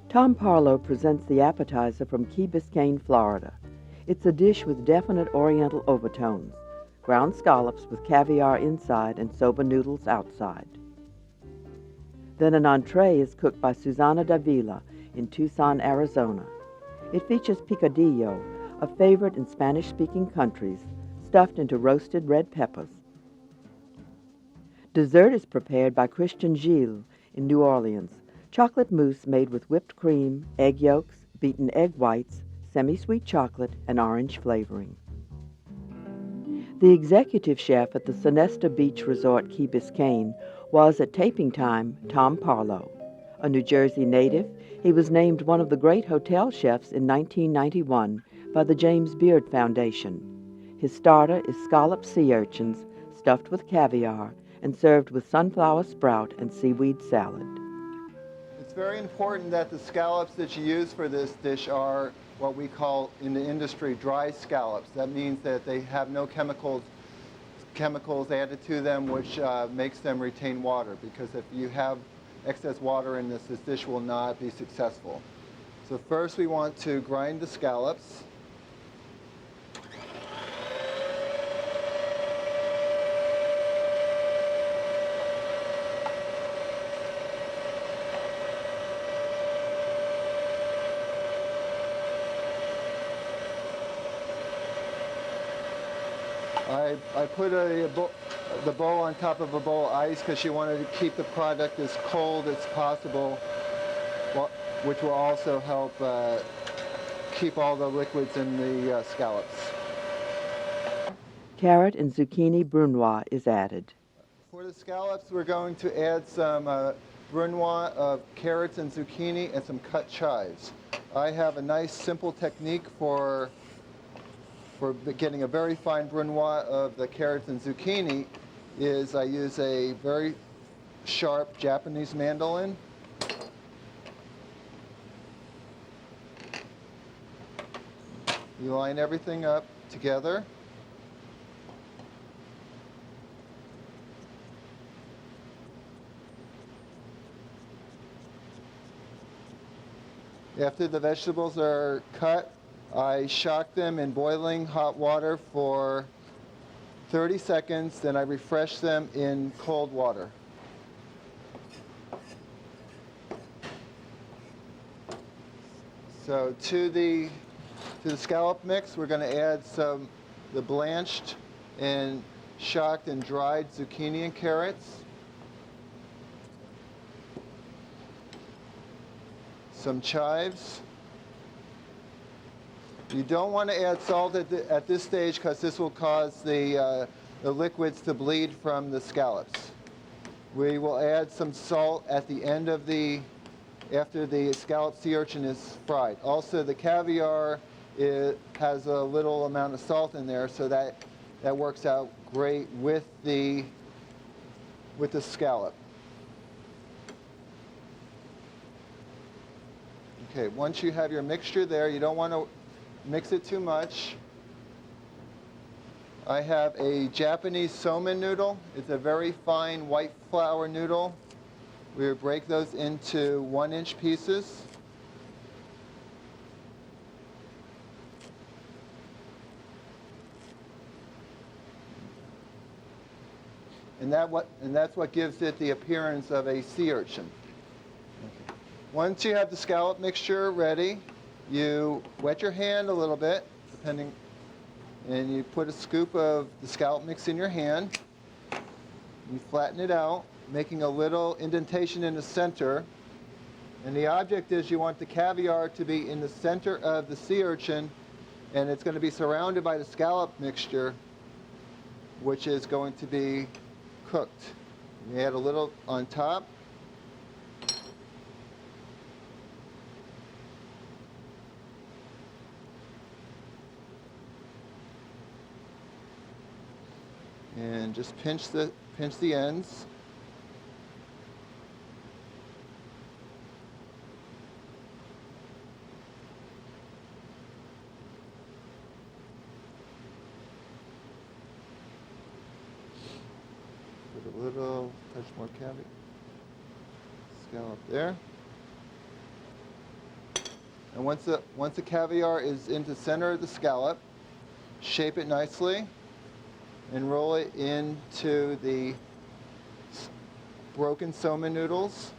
Tom Parlo presents the appetizer from Key Biscayne, Florida. It's a dish with definite oriental overtones, ground scallops with caviar inside and soba noodles outside. Then an entree is cooked by Suzana Davila in Tucson, Arizona. It features picadillo, a favorite in Spanish-speaking countries, stuffed into roasted red peppers. Dessert is prepared by Christian Gille in New Orleans. Chocolate mousse made with whipped cream, egg yolks, beaten egg whites, semi-sweet chocolate, and orange flavoring. The executive chef at the Sonesta Beach Resort, Key Biscayne, was at taping time Tom Parlo. A New Jersey native, he was named one of the great hotel chefs in 1991 by the James Beard Foundation. His starter is scalloped sea urchins stuffed with caviar and served with sunflower sprout and seaweed salad. It's very important that the scallops that you use for this dish are what we call in the industry dry scallops. That means that they have no chemicals added to them, which makes them retain water, because if you have excess water in this dish will not be successful. So first we want to grind the scallops. I put the bowl on top of a bowl of ice because you wanted to keep the product as cold as possible, which will also help keep all the liquids in the scallops. Carrot and zucchini brunoise is added. For the scallops, we're going to add some brunoise of carrots and zucchini and some cut chives. I have a nice simple technique for getting a very fine brunoise of the carrots and zucchini. Is I use a very sharp Japanese mandolin. You line everything up together. After the vegetables are cut, I shock them in boiling hot water for 30 seconds, then I refresh them in cold water. So to the scallop mix, we're going to add the blanched and shocked and dried zucchini and carrots, some chives. You don't want to add salt at this stage because this will cause the liquids to bleed from the scallops. We will add some salt at the end of after the scalloped sea urchin is fried. Also, the caviar has a little amount of salt in there, so that works out great with the scallop. Okay, once you have your mixture there, you don't want to mix it too much. I have a Japanese somen noodle. It's a very fine white flour noodle. We break those into 1-inch pieces. And that's what gives it the appearance of a sea urchin. Okay. Once you have the scallop mixture ready, you wet your hand a little bit, and you put a scoop of the scallop mix in your hand. You flatten it out, making a little indentation in the center. And the object is you want the caviar to be in the center of the sea urchin, and it's going to be surrounded by the scallop mixture, which is going to be cooked. You add a little on top. And just pinch the ends. Put a little touch more caviar. scallop there. And once the caviar is in the center of the scallop, shape it nicely and roll it into the broken soma noodles.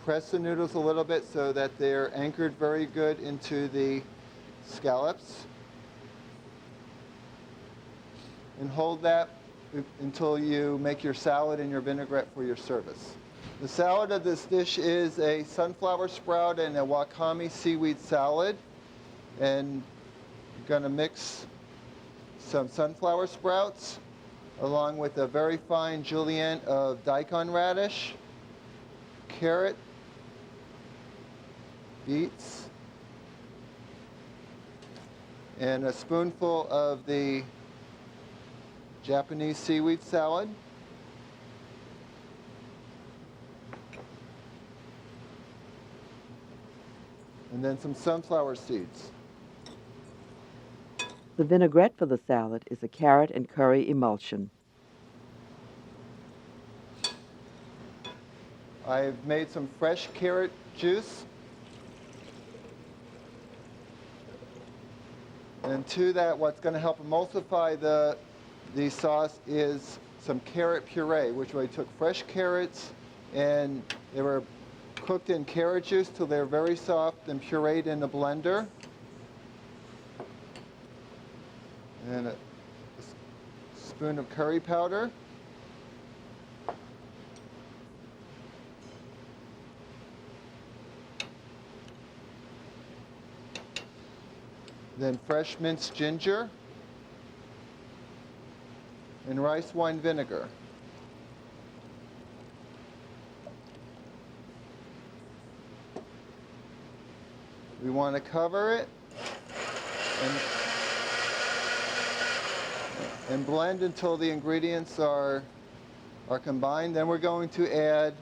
Press the noodles a little bit so that they're anchored very good into the scallops. And hold that until you make your salad and your vinaigrette for your service. The salad of this dish is a sunflower sprout and a wakame seaweed salad. And you're going to mix some sunflower sprouts along with a very fine julienne of daikon radish, carrot, beets, and a spoonful of the Japanese seaweed salad. And then some sunflower seeds. The vinaigrette for the salad is a carrot and curry emulsion. I've made some fresh carrot juice. And to that, what's going to help emulsify the sauce is some carrot puree, which I took fresh carrots and they were cooked in carrot juice till they're very soft and pureed in a blender. And a spoon of curry powder. Then fresh minced ginger and rice wine vinegar. We want to cover it and blend until the ingredients are combined. Then we're going to add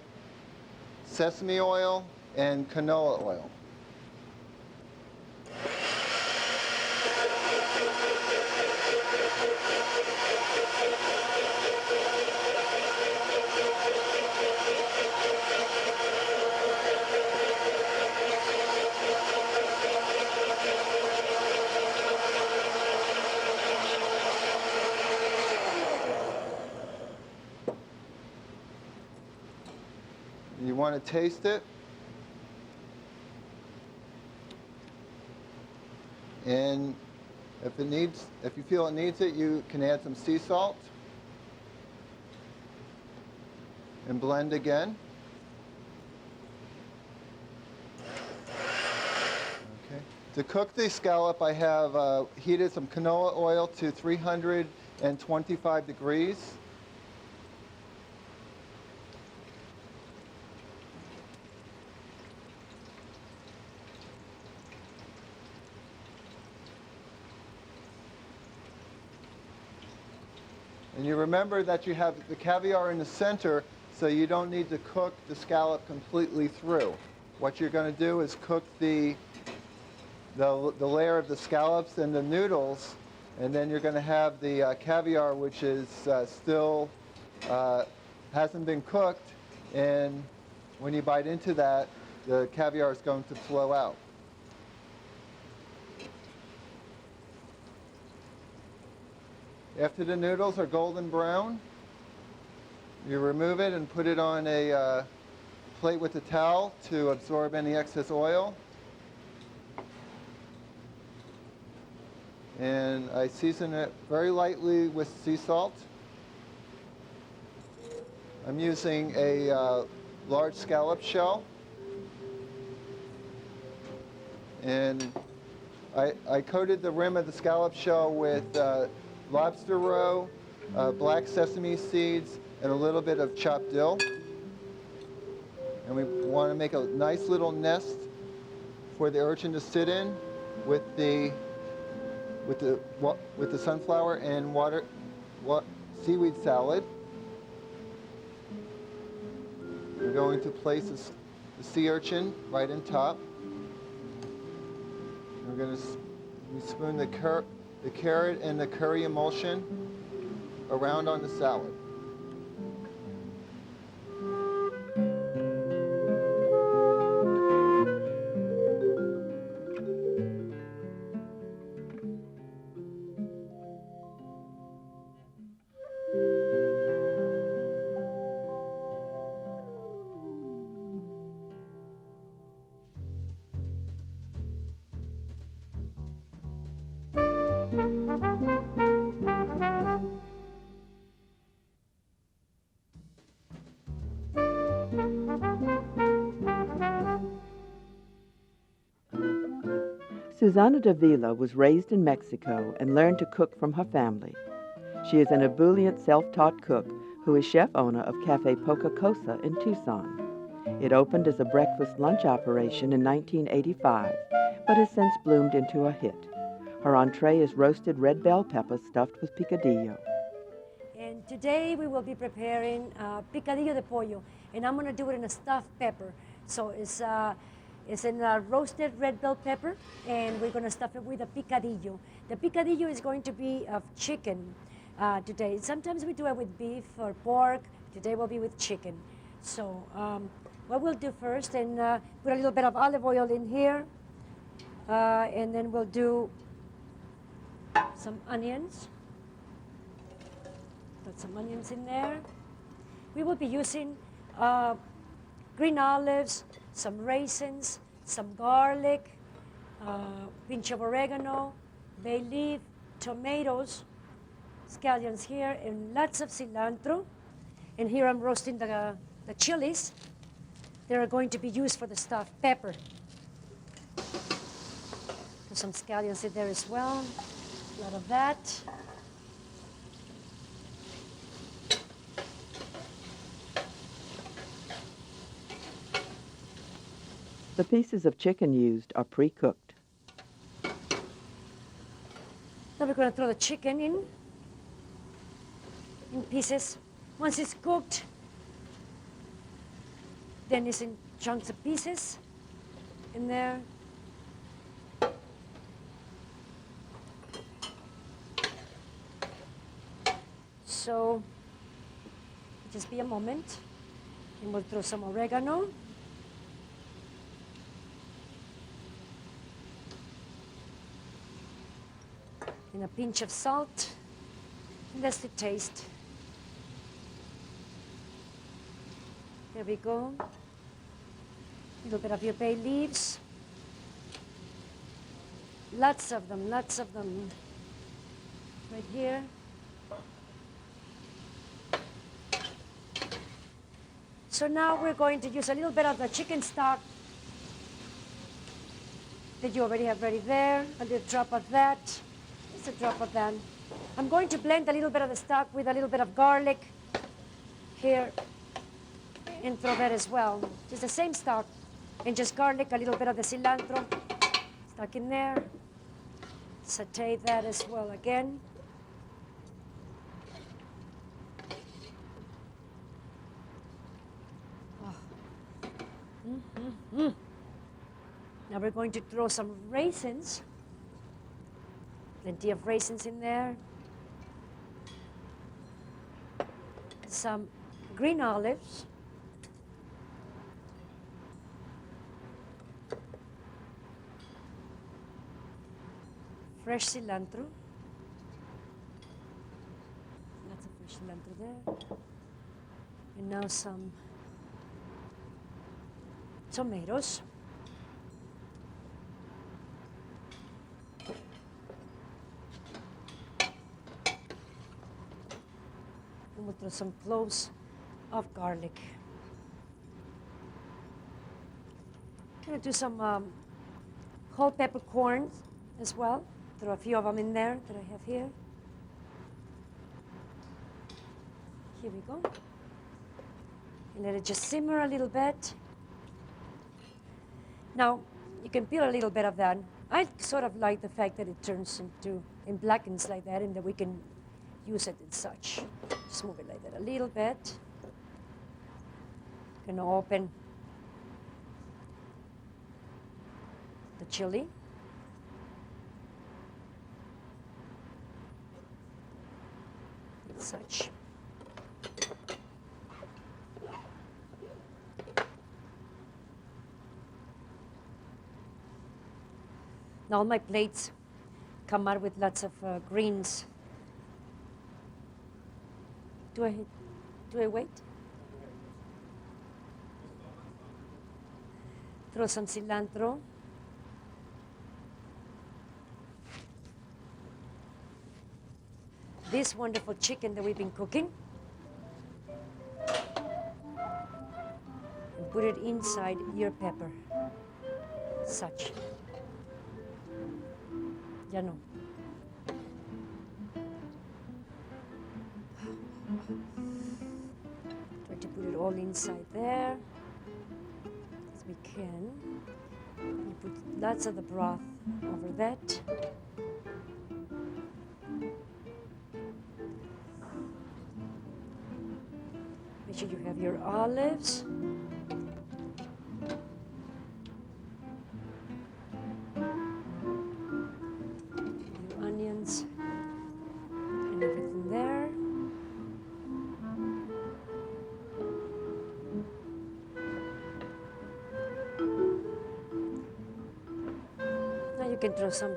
sesame oil and canola oil. You want to taste it. And if you feel it needs it, you can add some sea salt and blend again. Okay. To cook the scallop, I have heated some canola oil to 325 degrees. And you remember that you have the caviar in the center, so you don't need to cook the scallop completely through. What you're going to do is cook the layer of the scallops and the noodles, and then you're going to have the caviar, which is still hasn't been cooked, and when you bite into that, the caviar is going to flow out. After the noodles are golden brown, you remove it and put it on a plate with a towel to absorb any excess oil. And I season it very lightly with sea salt. I'm using a large scallop shell. And I coated the rim of the scallop shell with lobster roe, black sesame seeds, and a little bit of chopped dill. And we want to make a nice little nest for the urchin to sit in with the sunflower and seaweed salad. We're going to place the sea urchin right on top. We're going to spoon the carrot and the curry emulsion around on the salad. Suzana Davila was raised in Mexico and learned to cook from her family. She is an ebullient self-taught cook who is chef owner of Cafe Poca Cosa in Tucson. It opened as a breakfast-lunch operation in 1985, but has since bloomed into a hit. Her entree is roasted red bell pepper stuffed with picadillo. And today we will be preparing picadillo de pollo, and I'm going to do it in a stuffed pepper. So it's in a roasted red bell pepper, and we're going to stuff it with a picadillo. The picadillo is going to be of chicken today. Sometimes we do it with beef or pork. Today will be with chicken. So what we'll do first, and put a little bit of olive oil in here, and then we'll do some onions. Put some onions in there. We will be using green olives, some raisins, some garlic, pinch of oregano, bay leaf, tomatoes, scallions here, and lots of cilantro. And here I'm roasting the chilies. They are going to be used for the stuffed pepper. Put some scallions in there as well. A lot of that. The pieces of chicken used are pre-cooked. Now we're going to throw the chicken in pieces. Once it's cooked, then it's in chunks of pieces in there. So just be a moment, and we'll throw some oregano. And a pinch of salt, and that's the taste. There we go. A little bit of your bay leaves. Lots of them, right here. So now we're going to use a little bit of the chicken stock that you already have ready there. A little drop of that. A drop of that. I'm going to blend a little bit of the stock with a little bit of garlic here and throw that as well. Just the same stock and just garlic, a little bit of the cilantro stuck in there. Saute that as well again. Oh. Now we're going to throw some raisins. Plenty of raisins in there. Some green olives. Fresh cilantro. Lots of fresh cilantro there. And now some tomatoes. And we'll throw some cloves of garlic. I'm going to do some whole peppercorns as well. Throw a few of them in there that I have here. Here we go. And let it just simmer a little bit. Now, you can peel a little bit of that. I sort of like the fact that it turns into, and blackens like that, and that we can use it as such. Just move it like that a little bit. Gonna open the chili. Such. Now all my plates come out with lots of greens. Do I wait? Throw some cilantro. This wonderful chicken that we've been cooking. And put it inside your pepper. Such. Ya no. Try to put it all inside there as we can. You put lots of the broth over that. Make sure you have your olives. Your onions and everything there. Now you can throw some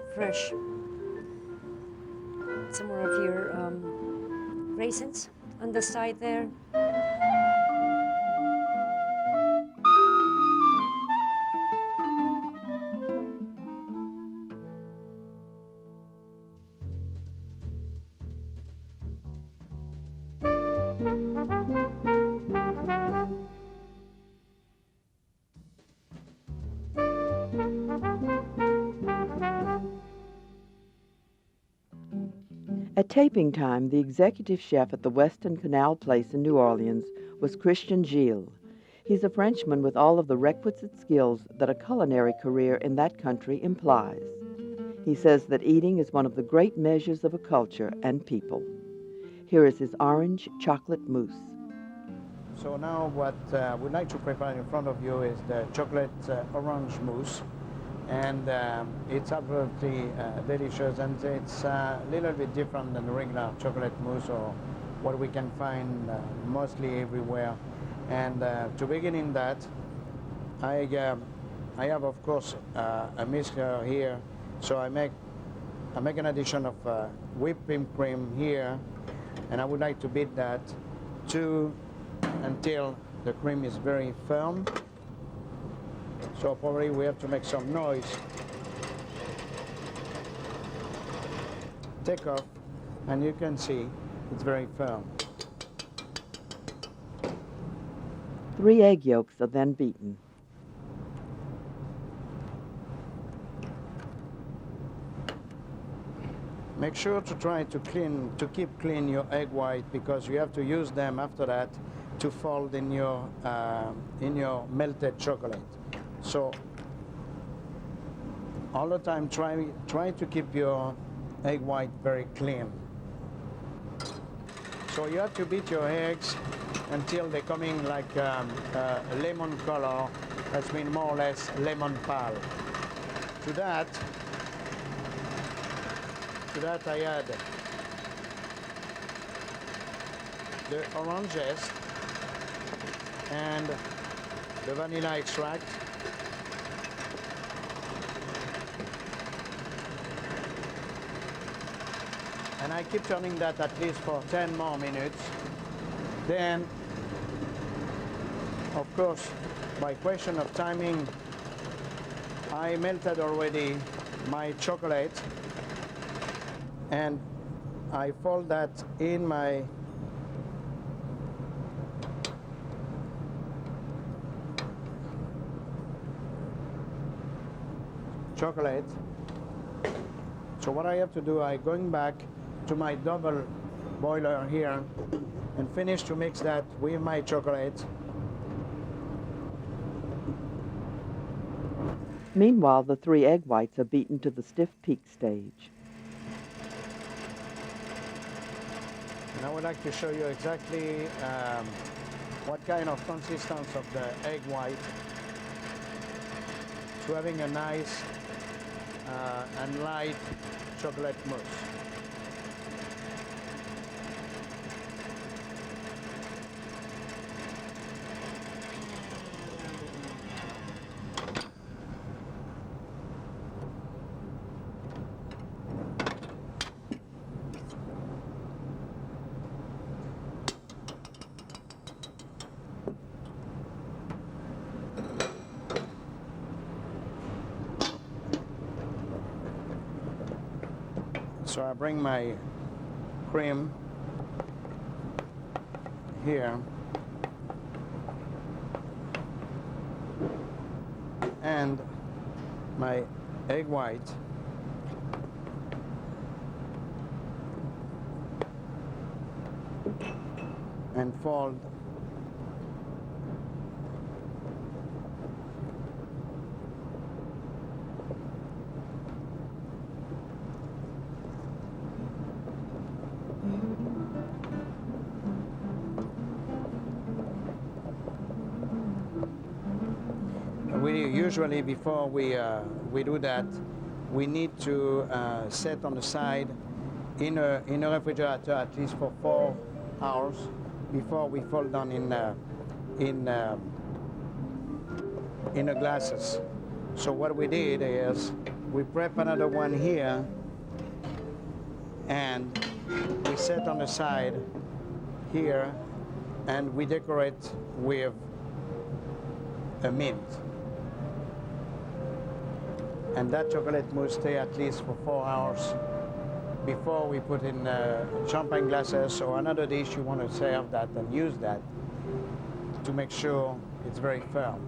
more of your raisins on the side there. At taping time, the executive chef at the Westin Canal Place in New Orleans was Christian Gille. He's a Frenchman with all of the requisite skills that a culinary career in that country implies. He says that eating is one of the great measures of a culture and people. Here is his orange chocolate mousse. So now what we'd like to prepare in front of you is the chocolate-orange mousse. And it's absolutely delicious, and it's a little bit different than the regular chocolate mousse or what we can find mostly everywhere. And to begin in that, I have of course a mixer here, so I make an addition of whipping cream here, and I would like to beat that until the cream is very firm. So probably we have to make some noise. Take off, and you can see it's very firm. 3 egg yolks are then beaten. Make sure to try to keep clean your egg white, because you have to use them after that to fold in your melted chocolate. So all the time try to keep your egg white very clean. So you have to beat your eggs until they're coming like a lemon color. That's mean more or less lemon pal. To that I add the orange zest and the vanilla extract. And I keep turning that at least for 10 more minutes. Then, of course, by question of timing, I melted already my chocolate, and I fold that in my chocolate. So what I have to do, I'm going back to my double boiler here and finish to mix that with my chocolate. Meanwhile, the 3 egg whites are beaten to the stiff peak stage. And I would like to show you exactly what kind of consistence of the egg white to having a nice and light chocolate mousse. So I bring my cream here, and my egg white, and fold usually before we do that, we need to set on the side in a refrigerator at least for 4 hours before we fold down in the glasses. So what we did is we prep another one here, and we set on the side here, and we decorate with a mint. And that chocolate mousse stay at least for 4 hours before we put in champagne glasses or another dish you want to serve that and use that to make sure it's very firm.